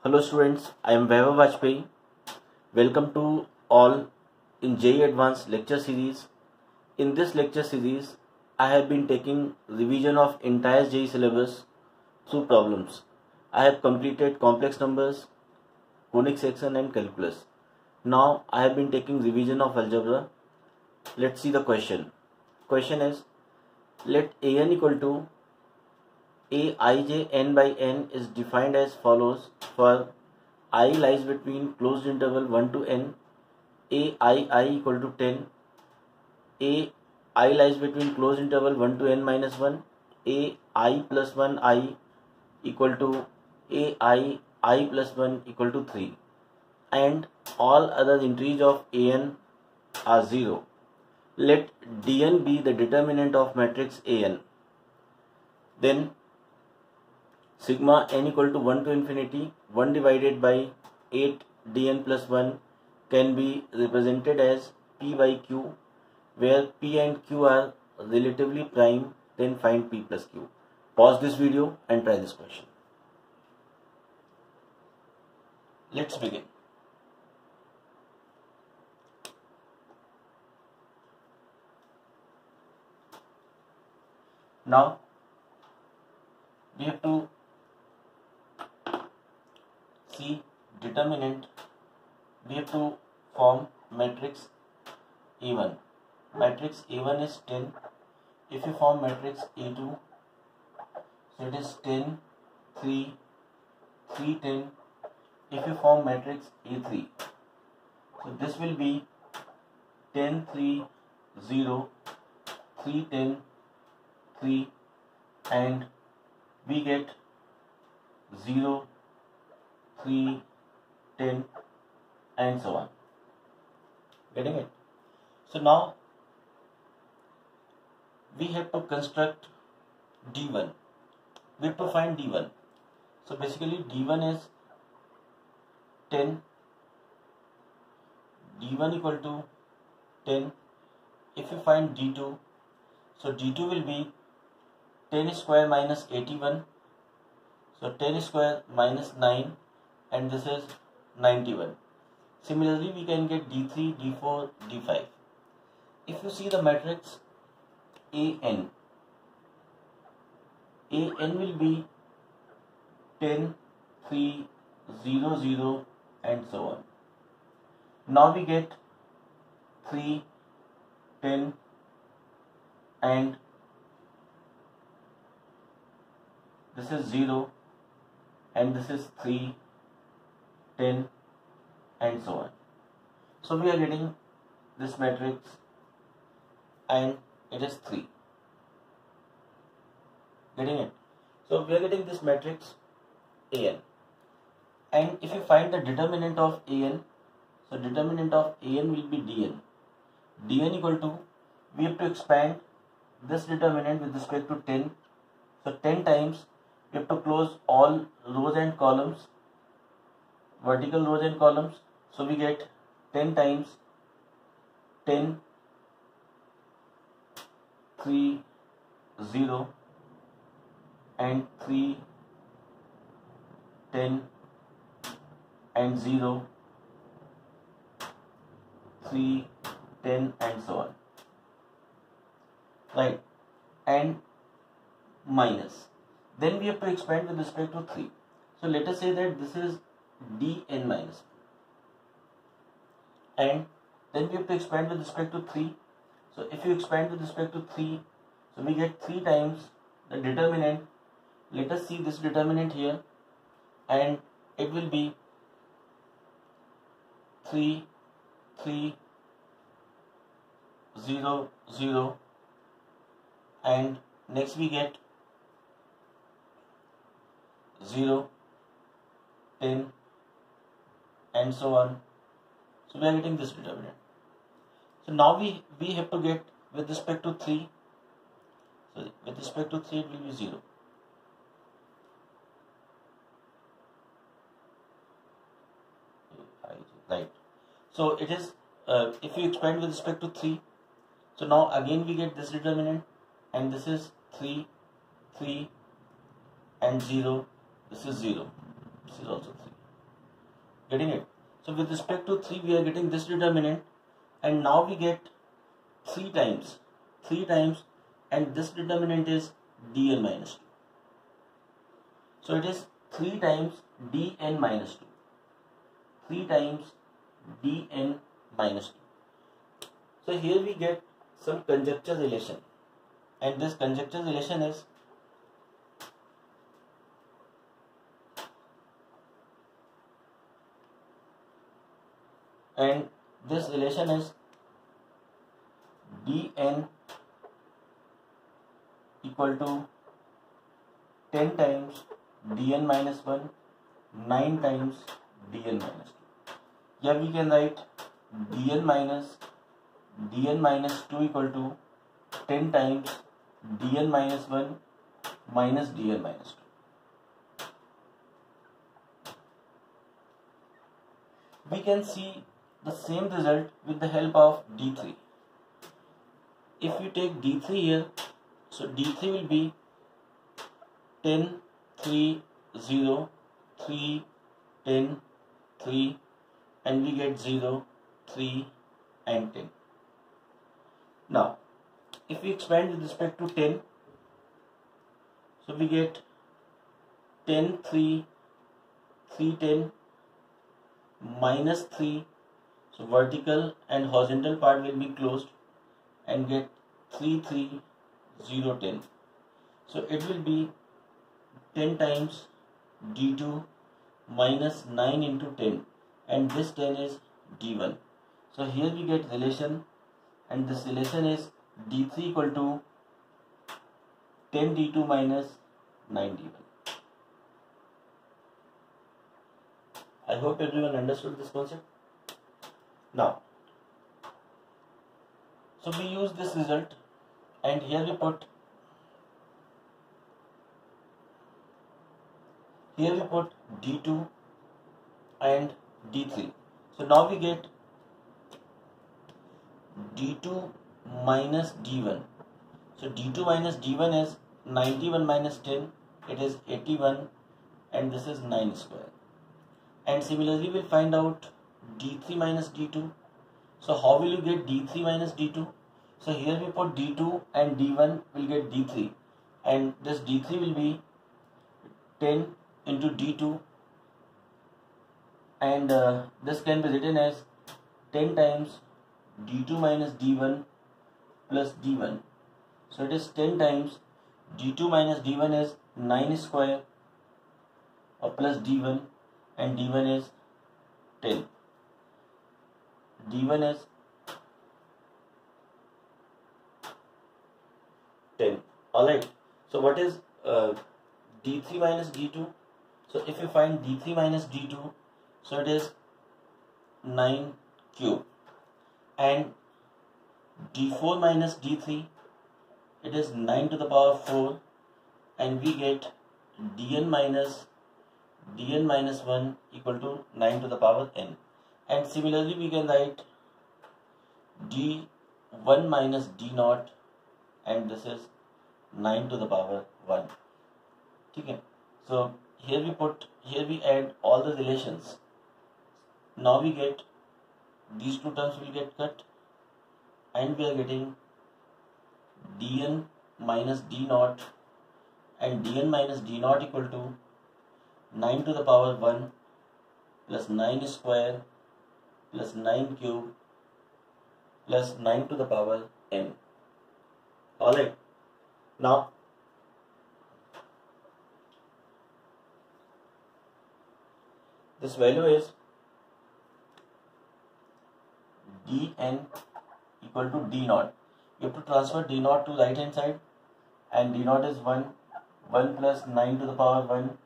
Hello students, I am Vaibhav Vajpayee. Welcome to all in JEE Advanced lecture series. In this lecture series, I have been taking revision of entire JEE syllabus through problems. I have completed complex numbers, conic section and calculus. Now I have been taking revision of algebra. Let's see the question. Question is, let an equal to aij n by n is defined as follows for I lies between closed interval 1 to n, ai equal to 10, I lies between closed interval 1 to n minus 1, ai plus 1 I equal to I plus 1 equal to 3, and all other entries of an are 0. Let dn be the determinant of matrix an. Then sigma n equal to 1 to infinity 1 divided by 8 dn plus 1 can be represented as p by q, where p and q are relatively prime. Then find p plus q. Pause this video and try this question. Let's begin. Now we have to see determinant. We have to form matrix A1. Matrix A1 is 10. If you form matrix A2, so it is 10, 3, 3, 10. If you form matrix A3, so this will be 10, 3, 0, 3, 10, 3, and we get 0, 3, 10 and so on. Getting it? So now we have to construct D1. We have to find D1. So basically D1 is 10. D1 equal to 10. If you find D2, so D2 will be 10 square minus 81. So 10 square minus 9, and this is 91. Similarly, we can get D3, D4, D5. If you see the matrix AN will be 10, 3, 0, 0 and so on. Now we get 3, 10 and this is 0 and this is 3, 10 and so on. So we are getting this matrix and it is 3. Getting it? So we are getting this matrix AN. And if you find the determinant of AN, so determinant of AN will be DN. DN equal to, we have to expand this determinant with respect to 10. So 10 times we have to close all rows and columns, vertical rows and columns. So we get 10 times 10, 3, 0 and 3, 10 and 0, 3, 10 and so on. Right? And minus. Then we have to expand with respect to 3. So let us say that this is dn minus. And then we have to expand with respect to 3. So if you expand with respect to 3, so we get 3 times the determinant. Let us see this determinant here, and it will be 3, 3, 0, 0, and next we get 0, 10 and so on. So we are getting this determinant. So now we have to get with respect to 3. So with respect to 3 it will be 0. Right. So it is, if you expand with respect to 3, so now again we get this determinant, and this is 3, 3 and 0. This is 0. This is also 3. Getting it? So with respect to 3 we are getting this determinant, and now we get 3 times and this determinant is dn minus 2. So it is 3 times dn minus 2. 3 times dn minus 2. So here we get some conjecture relation, and this conjecture relation is dn equal to 10 times dn minus 1, 9 times dn minus 2. Here we can write dn minus 2 equal to 10 times dn minus 1 minus dn minus 2. We can see the same result with the help of d3. If you take d3 here, so d3 will be 10, 3, 0, 3, 10, 3, and we get 0, 3, and 10. Now, if we expand with respect to 10, so we get 10, 3, 3, 10, minus 3, so vertical and horizontal part will be closed, and get 3, 3, 0, 10. So it will be 10 times d2 minus 9 into 10, and this 10 is d1. So here we get relation, and this relation is d3 equal to 10 d2 minus 9 d1. I hope everyone understood this concept. Now, so we use this result, and here we put d2 and d3. So now we get d2 minus d1. So d2 minus d1 is 91 minus 10, it is 81, and this is 9 square. And similarly we'll find out d3 minus d2. So how will you get d3 minus d2? So here we put d2 and d1 will get d3, and this d3 will be 10 into d2, and this can be written as 10 times d2 minus d1 plus d1. So it is 10 times d2 minus d1 is 9 square or plus d1, and d1 is 10. d1 is 10. Alright, so what is d3 minus d2? So if you find d3 minus d2, so it is 9 cube, and d4 minus d3, it is 9 to the power 4, and we get dn minus 1 equal to 9 to the power n. And similarly we can write d1 minus d0, and this is 9 to the power 1. Okay. So here we add all the relations. Now we get these two terms will get cut, and we are getting dn minus d0, and dn minus d0 equal to 9 to the power 1 plus 9 square plus 9 cube plus 9 to the power n. Alright, now this value is dn equal to d0. You have to transfer d0 to right hand side, and d0 is 1 plus 9 to the power 1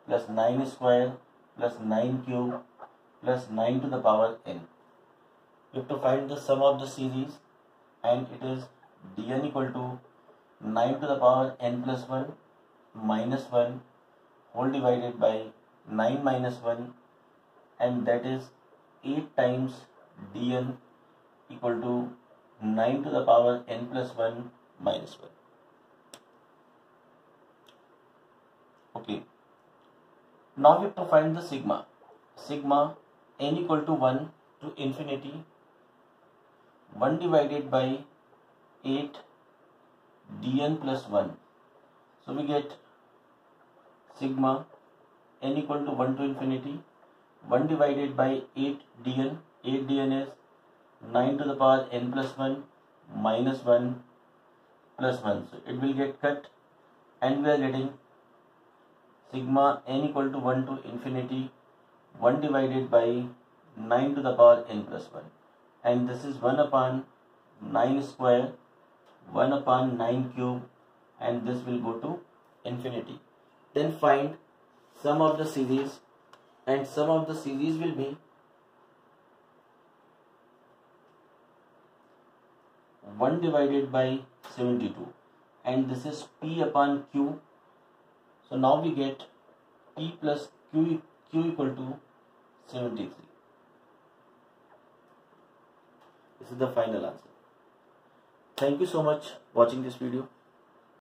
plus 9 square plus 9 cube plus 9 to the power n. You have to find the sum of the series, and it is dn equal to 9 to the power n plus 1 minus 1 whole divided by 9 minus 1, and that is 8 times dn equal to 9 to the power n plus 1 minus 1. Okay. Now we have to find the sigma. Sigma n equal to 1 to infinity 1 divided by 8 dn plus 1. So we get sigma n equal to 1 to infinity 1 divided by 8 dn. 8 dn is 9 to the power n plus 1 minus 1 plus 1. So it will get cut and we are getting sigma n equal to 1 to infinity 1 divided by 9 to the power n plus 1. And this is 1 upon 9 square 1 upon 9 cube, and this will go to infinity. Then find sum of the series, and sum of the series will be 1 divided by 72, and this is p upon q. So now we get p plus q equal to 73. This is the final answer. Thank you so much for watching this video.